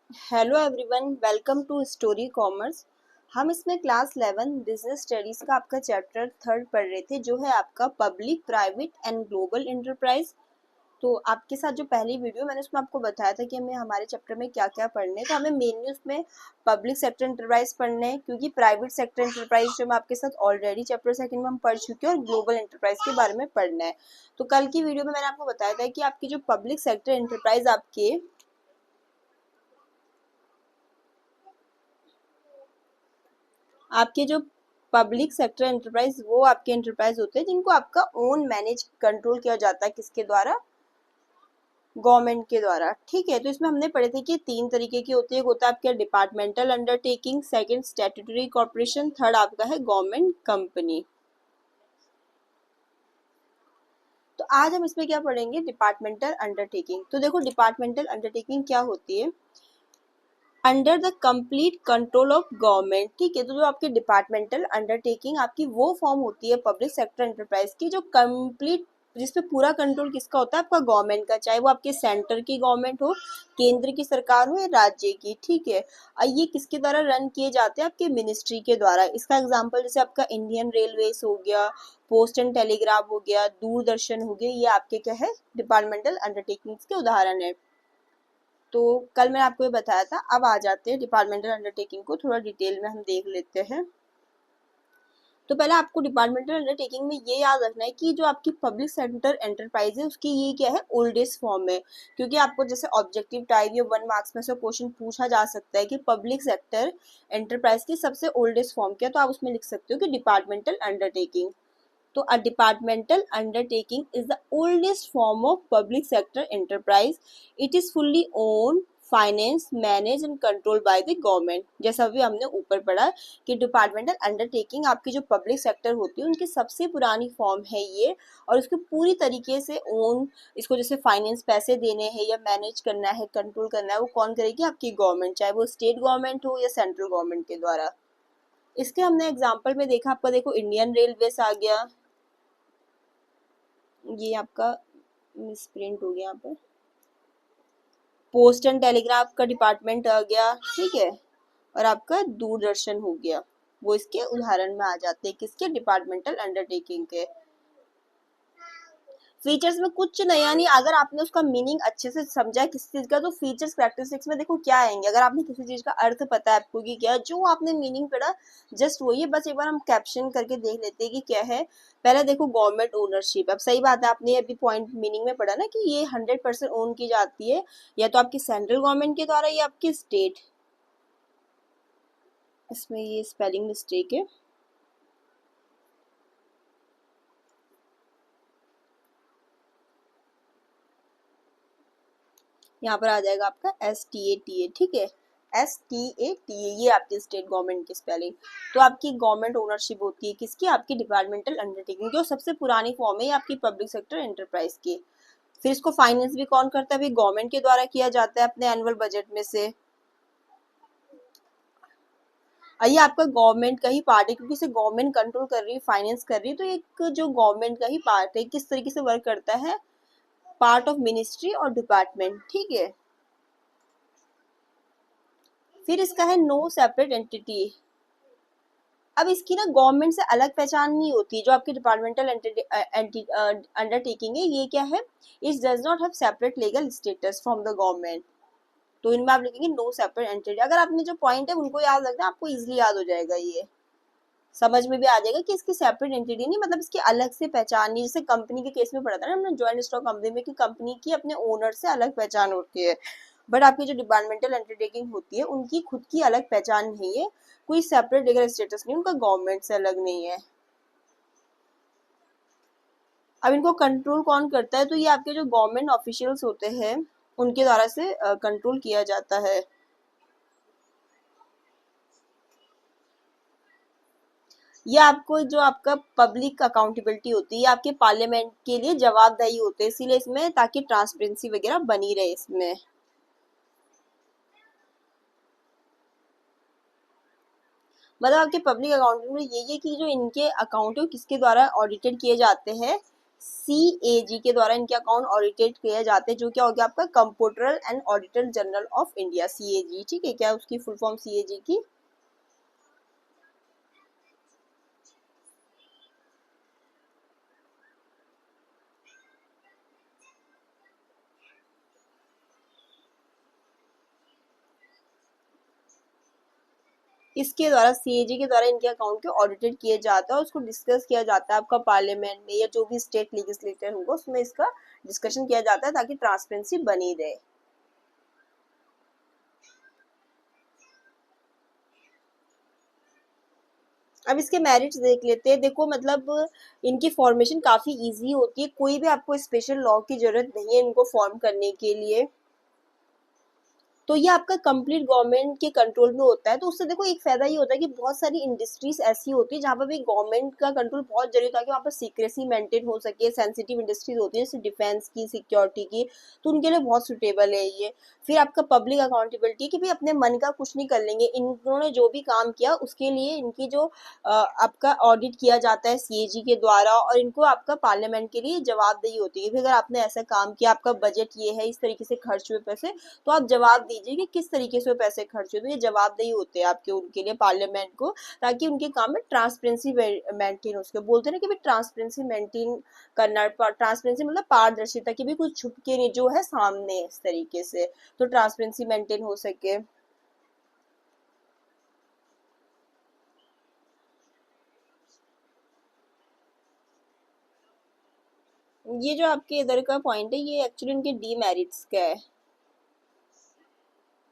Hello everyone, welcome to Story Commerce. हम इसमें class 11 business studies का आपका चैप्टर थर्ड पढ़ रहे थे, जो है आपका public private and global enterprise. तो आपके साथ जो पहली वीडियो मैंने उसमें आपको बताया था कि हमें हमारे चैप्टर में क्या क्या पढ़ने हैं। तो हमें मेनली उसमें पब्लिक सेक्टर एंटरप्राइज पढ़ने हैं, क्योंकि प्राइवेट सेक्टर एंटरप्राइज जो मैं आपके साथ ऑलरेडी चैप्टर सेकंड में हम पढ़ चुके हैं, और ग्लोबल एंटरप्राइज के बारे में पढ़ना है। तो कल की वीडियो में मैंने आपको बताया था कि आपकी जो पब्लिक सेक्टर एंटरप्राइज आपके जो पब्लिक सेक्टर एंटरप्राइज वो आपके एंटरप्राइज होते हैं जिनको आपका ओन मैनेज कंट्रोल किया जाता है। किसके द्वारा? गवर्नमेंट के द्वारा। ठीक है, तो इसमें हमने पढ़े थे कि तीन तरीके की होती है। एक होता है आपका departmental undertaking, second statutory corporation, third आपका है गवर्नमेंट कंपनी। तो आज हम इसमें क्या पढ़ेंगे? Departmental undertaking. तो देखो, डिपार्टमेंटल अंडरटेकिंग क्या होती है? Under the complete control of government. ठीक है, तो जो आपकी डिपार्टमेंटल अंडरटेकिंग आपकी वो फॉर्म होती है पब्लिक सेक्टर एंटरप्राइज की, जो कंप्लीट जिसपे पूरा कंट्रोल किसका होता है? आपका गवर्नमेंट का, चाहे वो आपके सेंटर की गवर्नमेंट हो, केंद्र की सरकार हो या राज्य की। ठीक है, और ये किसके द्वारा रन किए जाते हैं? आपके मिनिस्ट्री के द्वारा। इसका एग्जांपल जैसे आपका इंडियन रेलवेज हो गया, पोस्ट एंड टेलीग्राफ हो गया, दूरदर्शन हो गया, ये आपके क्या है? डिपार्टमेंटल अंडरटेकिंग्स के उदाहरण है। तो कल मैंने आपको ये बताया था। अब आ जाते हैं डिपार्टमेंटल अंडरटेकिंग को थोड़ा डिटेल में हम देख लेते हैं। तो पहले आपको डिपार्टमेंटल अंडरटेकिंग में ये याद रखना है कि जो आपकी पब्लिक सेक्टर एंटरप्राइज है उसकी ये क्या है? ओल्डेस्ट फॉर्म है। क्योंकि आपको जैसे ऑब्जेक्टिव टाइप या 1 मार्क्स में से क्वेश्चन पूछा जा सकता है कि पब्लिक सेक्टर एंटरप्राइज की सबसे ओल्डेस्ट फॉर्म क्या है, तो आप उसमें लिख सकते हो कि डिपार्टमेंटल अंडरटेकिंग। तो a departmental undertaking is the oldest form of public sector enterprise. It is fully owned, finance, manage and control by the government. जैसा अभी हमने ऊपर पढ़ा कि डिपार्टमेंटल अंडरटेकिंग आपकी जो पब्लिक सेक्टर होती है उनकी सबसे पुरानी फॉर्म है ये, और इसको पूरी तरीके से ओन, इसको जैसे फाइनेंस पैसे देने हैं या मैनेज करना है, कंट्रोल करना है, वो कौन करेगी? आपकी गवर्नमेंट, चाहे वो स्टेट गवर्नमेंट हो या सेंट्रल गवर्नमेंट के द्वारा। इसके हमने एग्जाम्पल में देखा, आपका देखो इंडियन रेलवेज आ गया, ये आपका मिसप्रिंट हो गया यहाँ पर, पोस्ट एंड टेलीग्राफ का डिपार्टमेंट आ गया। ठीक है, और आपका दूरदर्शन हो गया। वो इसके उदाहरण में आ जाते हैं, किसके? डिपार्टमेंटल अंडरटेकिंग के। फीचर्स में कुछ नया नहीं, अगर आपने उसका मीनिंग अच्छे से समझा किसी चीज का, तो फीचर्स कैरेक्टरिस्टिक्स में देखो क्या आएंगे। अगर आपने किसी चीज का अर्थ पता है आपको कि क्या, जो आपने मीनिंग पढ़ा जस्ट वही है। बस एक बार हम कैप्शन करके देख लेते हैं कि क्या है। पहले देखो गवर्नमेंट ओनरशिप। अब सही बात है, आपने अभी पॉइंट मीनिंग में पढ़ा ना कि ये 100% ओन की जाती है, या तो आपकी सेंट्रल गवर्नमेंट के द्वारा या आपकी स्टेट। इसमें ये स्पेलिंग मिस्टेक है। यहाँ पर आ जाएगा आपका STATA। ठीक है, STATA, ये आपकी स्टेट गवर्नमेंट की स्पेलिंग। तो आपकी गवर्नमेंट ओनरशिप होती है किसकी? आपकी डिपार्टमेंटल अंडरटेकिंग, जो सबसे पुरानी फॉर्म है आपकी पब्लिक सेक्टर एंटरप्राइज की। फिर इसको फाइनेंस भी कौन करता है? गवर्नमेंट के द्वारा किया जाता है अपने एनुअल बजट में से। ये आपका गवर्नमेंट का ही पार्ट है, क्योंकि इसे गवर्नमेंट कंट्रोल कर रही है, फाइनेंस कर रही है, तो एक जो गवर्नमेंट का ही पार्ट है। किस तरीके से वर्क करता है? पार्ट ऑफ मिनिस्ट्री और डिपार्टमेंट। ठीक है, फिर इसका है नो सेपरेट एंटिटी। अब इसकी ना गवर्नमेंट से अलग पहचान नहीं होती। जो आपकी डिपार्टमेंटल अंडरटेकिंग है, ये क्या है? It does not have separate legal status from the government. तो इनमें आप लिखेंगे नो सेपरेट एंटिटी। अगर आपने जो पॉइंट है उनको याद रखना, आपको इजीली याद हो जाएगा, ये समझ में भी आ जाएगा कि इसकी सेपरेट एंटिटी नहीं, मतलब इसकी अलग से पहचान नहीं। जैसे कंपनी के केस में पढ़ा था ना हमने ज्वाइंट स्टॉक कंपनी में, कि कंपनी की अपने ओनर से अलग पहचान होती है। बट आपकी जो डिपार्टमेंटल अंडरटेकिंग होती है उनकी खुद की अलग पहचान नहीं है, कोई सेपरेट लीगल स्टेटस नहीं, उनका गवर्नमेंट से अलग नहीं है। अब इनको कंट्रोल कौन करता है? तो ये आपके जो गवर्नमेंट ऑफिशियल्स होते हैं उनके द्वारा से कंट्रोल किया जाता है। ये आपको जो आपका पब्लिक अकाउंटेबिलिटी होती है, आपके पार्लियामेंट के लिए जवाबदेही होते हैं, इसीलिए इसमें, ताकि ट्रांसपेरेंसी वगैरह बनी रहे इसमें। मतलब आपके पब्लिक अकाउंटिंग में ये कि जो इनके अकाउंट है किसके द्वारा ऑडिटेड किए जाते हैं? CAG के द्वारा इनके अकाउंट ऑडिटेड किए जाते हैं, जो क्या हो गया आपका comptroller and auditor general of India, CAG। ठीक है, क्या उसकी फुल फॉर्म CAG की? इसके द्वारा CAG के द्वारा इनके अकाउंट के ऑडिटेड किए जाता है और उसको डिस्कस किया जाता है आपका पार्लियामेंट में या जो भी स्टेट लेजिस्लेटर होगा उसमें इसका डिस्कशन किया जाता है ताकि ट्रांसपेरेंसी बनी रहे। अब इसके मेरिट्स देख लेते हैं। देखो मतलब इनकी फॉर्मेशन काफी इजी होती है, कोई भी आपको स्पेशल लॉ की जरूरत नहीं है इनको फॉर्म करने के लिए। तो ये आपका कंप्लीट गवर्नमेंट के कंट्रोल में होता है। तो उससे देखो एक फायदा ये होता है कि बहुत सारी इंडस्ट्रीज ऐसी होती है जहाँ पर भी गवर्नमेंट का कंट्रोल बहुत जरूरी होता है कि वहाँ पर सीक्रेसी मेंटेन हो सके। सेंसिटिव इंडस्ट्रीज होती है जैसे डिफेंस की, सिक्योरिटी की, तो उनके लिए बहुत सुटेबल है ये। फिर आपका पब्लिक अकाउंटेबिलिटी कि भाई अपने मन का कुछ नहीं कर लेंगे, इन्होंने जो भी काम किया उसके लिए इनकी जो आपका ऑडिट किया जाता है CAG के द्वारा और इनको आपका पार्लियामेंट के लिए जवाबदेही होती है। अगर आपने ऐसा काम किया, आपका बजट ये है, इस तरीके से खर्च हुए पैसे, तो आप जवाब दीजिए कि किस तरीके से वो पैसे खर्च हुए। तो ये जवाबदेही होते हैं आपके उनके लिए पार्लियामेंट को, ताकि उनके काम में ट्रांसपेरेंसी मेंटेन हो सके। बोलते हैं ना कि भाई ट्रांसपेरेंसी मेंटेन करना, ट्रांसपेरेंसी मतलब पारदर्शिता की भी कुछ छुप के नहीं, जो है सामने इस तरीके से, तो ट्रांसपेरेंसी मेंटेन हो सके। ये जो आपके इधर का पॉइंट है ये एक्चुअली इनके डीमेरिट्स का है।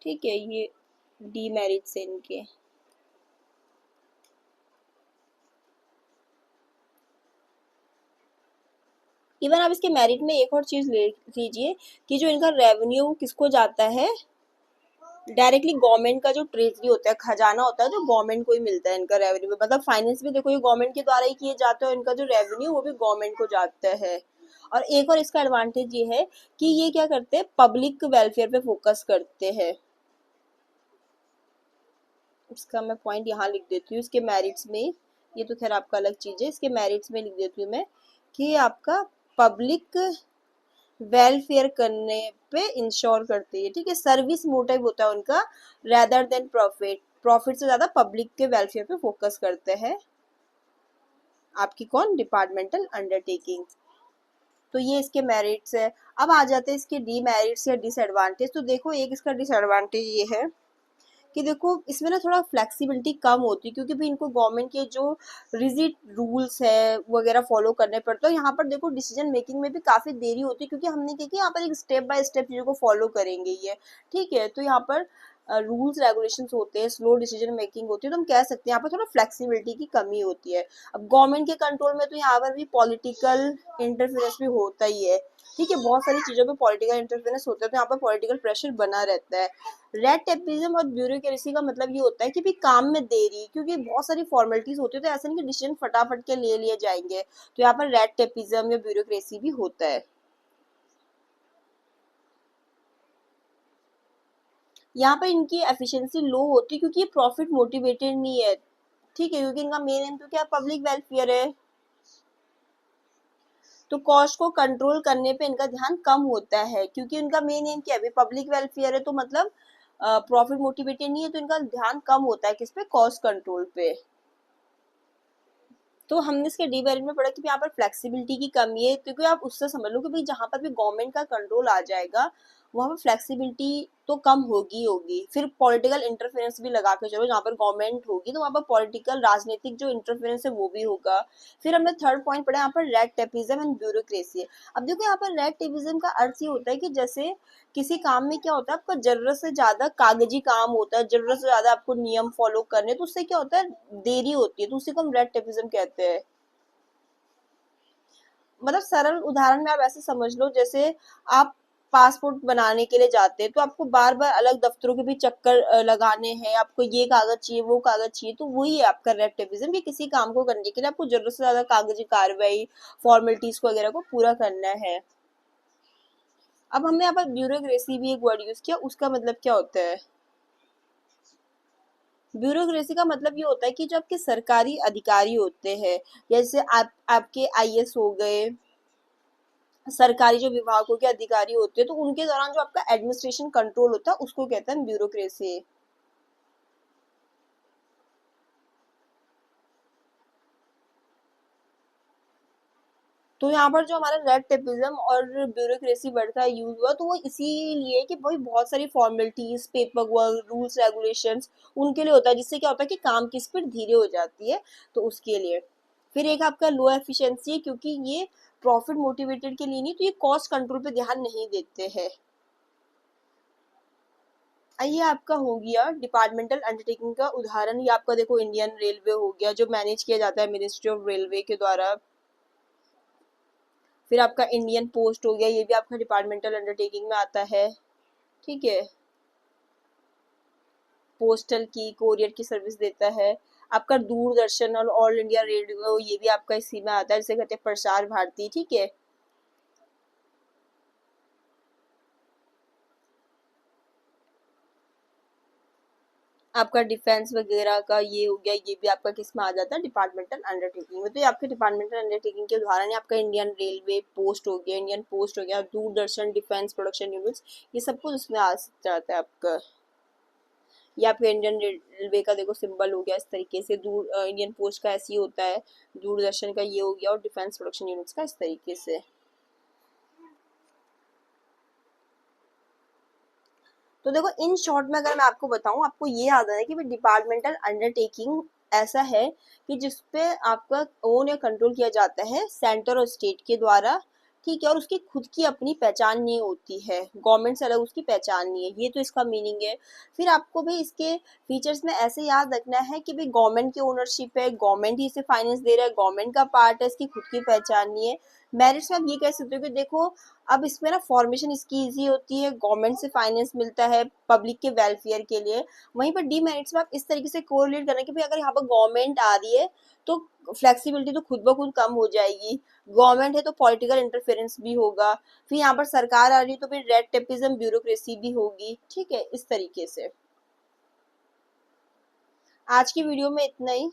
ठीक है, ये डीमेरिट्स है इनके। इवन आप इसके मेरिट में एक और चीज ले लीजिए कि जो इनका रेवेन्यू किसको जाता है, डायरेक्टली गवर्नमेंट का जो ट्रेजरी होता है, खजाना होता है, जो गवर्नमेंट को ही मिलता है इनका रेवेन्यू। मतलब फाइनेंस भी देखो ये गवर्नमेंट के द्वारा ही किए जाते हैं और इनका जो रेवेन्यू वो भी गवर्नमेंट को जाता है। और एक और इसका एडवांटेज ये है कि ये क्या करते हैं, पब्लिक वेलफेयर पे फोकस करते हैं। इसका मैं पॉइंट यहाँ लिख देती हूँ इसके मेरिट्स में। ये तो खैर आपका अलग चीज है, इसके मेरिट्स में लिख देती हूँ मैं कि आपका पब्लिक वेलफेयर करने पे इंश्योर करती है। ठीक है, सर्विस मोटिव होता है उनका रेदर देन प्रॉफिट, प्रॉफिट से ज्यादा पब्लिक के वेलफेयर पे फोकस करते हैं आपकी कौन, डिपार्टमेंटल अंडरटेकिंग। तो ये इसके मेरिट्स है। अब आ जाते हैं इसके डीमेरिट्स या डिसएडवांटेज। तो देखो एक इसका डिसएडवांटेज ये है कि देखो इसमें ना थोड़ा फ्लेक्सिबिलिटी कम होती है, क्योंकि भी इनको गवर्नमेंट के जो रिजिड रूल्स है वगैरह फॉलो करने पड़ते हैं। यहाँ पर देखो डिसीजन मेकिंग में भी काफी देरी होती है, क्योंकि हमने क्या किया यहाँ पर एक स्टेप बाय स्टेप चीजों को फॉलो करेंगे ये। ठीक है, तो यहाँ पर रूल्स रेगुलेशंस होते हैं, स्लो डिसीजन मेकिंग होती है, तो हम कह सकते हैं यहाँ पर थोड़ा फ्लेक्सिबिलिटी की कमी होती है। अब गवर्नमेंट के कंट्रोल में तो यहाँ पर भी पॉलिटिकल इंटरफेरेंस भी होता ही है। ठीक है, बहुत सारी चीजों पे पॉलिटिकल इंटरफेरेंस होता है, तो यहाँ पर पॉलिटिकल प्रेशर बना रहता है। रेड टेपिज्म और ब्यूरोक्रेसी का मतलब ये होता है कि भी काम में देरी, क्योंकि बहुत सारी फॉर्मेलिटीज होती है, तो ऐसा नहीं कि डिसीजन फटाफट के ले लिए जाएंगे। तो यहाँ पर रेड टेपिज्म या ब्यूरोक्रेसी भी होता है। यहाँ पर इनकी एफिशिएंसी लो होती है क्योंकि ये प्रॉफिट मोटिवेटेड नहीं है। ठीक है, क्योंकि इनका मेन एम तो क्या पब्लिक वेलफेयर है, तो कॉस्ट को कंट्रोल करने पे इनका ध्यान कम होता है, क्योंकि इनका मेन एम क्या है, पब्लिक वेलफेयर है, तो मतलब प्रॉफिट मोटिवेटेड नहीं है, तो इनका ध्यान कम होता है किस पे, कॉस्ट कंट्रोल पे। तो हमने इसके डी वेरिएंट में पढ़ा कि यहाँ पर फ्लेक्सिबिलिटी की कमी है, क्योंकि आप उससे समझ लो कि भाई जहाँ पर भी गवर्नमेंट का कंट्रोल आ जाएगा वहाँ पर फ्लेक्सिबिलिटी तो कम होगी होगी। फिर पॉलिटिकल इंटरफेरेंस भी लगा के चलो, जहाँ पर गवर्नमेंट होगी तो वहाँ पर पॉलिटिकल राजनीतिक जो इंटरफेरेंस है वो भी होगा। फिर हमने थर्ड पॉइंट पढ़ा यहाँ पर रेड टेपिज्म एंड ब्यूरोक्रेसी। अब देखो यहाँ पर रेड टेपिज्म का अर्थ ये होता है कि जैसे किसी काम में क्या होता है, आपका जरूरत से ज्यादा कागजी काम होता है, जरूरत से ज्यादा आपको नियम फॉलो करने, तो उससे क्या होता है, देरी होती है, तो उसी को हम रेड टेपिज्म कहते हैं। मतलब सरल उदाहरण में आप ऐसे समझ लो, जैसे आप पासपोर्ट बनाने के लिए जाते हैं तो आपको बार बार अलग दफ्तरों के भी चक्कर लगाने हैं, आपको ये कागज चाहिए, वो कागज चाहिए, तो वही है आपका रेड टेपिज्म कि किसी काम को करने के लिए आपको जरूरत से ज्यादा कागजी कार्रवाई, फॉर्मेलिटीज को वगैरह को पूरा करना है। अब हमने यहाँ पर ब्यूरोक्रेसी भी एक वर्ड यूज किया, उसका मतलब क्या होता है, ब्यूरोक्रेसी का मतलब ये होता है कि जो आपके सरकारी अधिकारी होते हैं, जैसे आप आपके IAS हो गए, सरकारी जो विभागों के अधिकारी होते हैं, तो उनके दौरान जो आपका एडमिनिस्ट्रेशन कंट्रोल होता है उसको कहते हैं ब्यूरोक्रेसी। तो यहाँ पर जो हमारा रेड टेपिज्म और ब्यूरोक्रेसी वर्ड का यूज हुआ, तो वो इसीलिए कि भाई बहुत सारी formalities, paper work, rules regulations उनके लिए होता है, जिससे क्या होता है कि काम की स्पीड धीरे हो जाती है, तो उसके लिए। फिर एक आपका लो एफिशिएंसी है, क्योंकि ये प्रॉफिट मोटिवेटेड के लिए नहीं, तो ये कॉस्ट कंट्रोल पे ध्यान नहीं देते हैं। ये आपका हो गया डिपार्टमेंटल अंडरटेकिंग का उदाहरण। ये आपका देखो इंडियन रेलवे हो गया, जो मैनेज किया जाता है मिनिस्ट्री ऑफ रेलवे के द्वारा। फिर आपका इंडियन पोस्ट हो गया, ये भी आपका डिपार्टमेंटल अंडरटेकिंग में आता है, ठीक है। पोस्टल की, कोरियर की सर्विस देता है। आपका दूरदर्शन और ऑल इंडिया रेडियो, ये भी आपका इसी में आता है, जिसे कहते हैं प्रसार भारती, ठीक है। आपका डिफेंस वगैरह का ये हो गया, ये भी आपका किस में आ जाता है, डिपार्टमेंटल अंडरटेकिंग में। तो ये आपके डिपार्टमेंटल अंडरटेकिंग के उदाहरण है। आपका इंडियन रेलवे पोस्ट हो गया, इंडियन पोस्ट हो गया, दूरदर्शन, डिफेंस प्रोडक्शन यूनिट्स, ये सब कुछ इसमें आ जाता है आपका। ये आपका इंडियन रेलवे का देखो सिंबल हो गया इस तरीके से, इंडियन पोस्ट का ऐसे ही होता है, दूरदर्शन का ये हो गया, और डिफेंस प्रोडक्शन यूनिट्स का इस तरीके से। तो देखो इन शॉर्ट में अगर मैं आपको बताऊं, आपको ये याद है कि डिपार्टमेंटल अंडरटेकिंग ऐसा है कि जिसपे आपका ओन या कंट्रोल किया जाता है सेंटर और स्टेट के द्वारा, ठीक है, और उसकी खुद की अपनी पहचान नहीं होती है, गवर्नमेंट से अलग उसकी पहचान नहीं है, ये तो इसका मीनिंग है। फिर आपको भी इसके फीचर्स में ऐसे याद रखना है कि भाई गवर्नमेंट की ओनरशिप है, गवर्नमेंट ही इसे फाइनेंस दे रहा है, गवर्नमेंट का पार्ट है, इसकी खुद की पहचान नहीं है। मेरिट्स में आप ये कह सकते हो कि देखो अब इसमें ना फॉर्मेशन इसकी इजी होती है, गवर्नमेंट से फाइनेंस मिलता है पब्लिक के वेलफेयर के लिए। वहीं पर डीमेरिट्स में आप इस तरीके से कोरिलेट करें कि भाई अगर यहाँ पर गवर्नमेंट आ रही है तो फ्लेक्सिबिलिटी तो खुद ब खुद कम हो जाएगी, गवर्नमेंट है तो पॉलिटिकल इंटरफेरेंस भी होगा, फिर यहाँ पर सरकार आ रही है तो फिर रेड टेपिज्म, ब्यूरोक्रेसी भी होगी, ठीक है, इस तरीके से। आज की वीडियो में इतना ही।